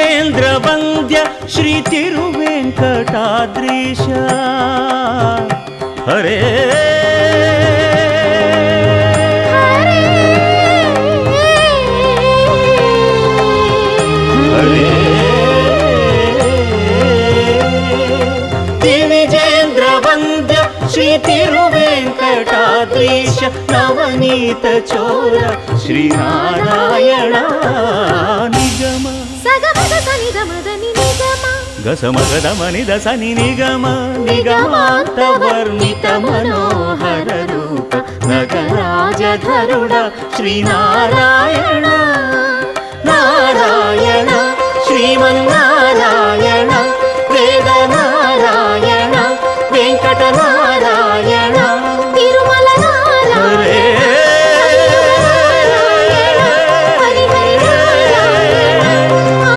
ದಿವಿಜೇಂದ್ರ ವಂದ್ಯ ಶ್ರೀ ತಿರುವೆಂಕಟಾದ್ರೀಶ ಹರೇ ಹರೇ ದಿವಿಜೇಂದ್ರ ವಂದ್ಯ ಶ್ರೀ ತಿರುವೆಂಕಟಾದ್ರೀಶ ನವನೀತ ಚೋರ ಶ್ರೀನಾರಾಯಣ ನಿಗಮ ಸಗಮದ ಸನಿದ ಮದನಿ ನಿಗಮ ಗಸಮಗದ ಮನಿದ ಸನಿ ನಿಗಮ ನಿಗಮಾಂತ ವರ್ಣಿತ ಮನೋಹರ ರೂಪ ನಗರಾಜಧರುಡ ಶ್ರೀನಾರಾಯಣ ನಾರಾಯಣ ಶ್ರೀಮನ್ನಾರಾಯಣ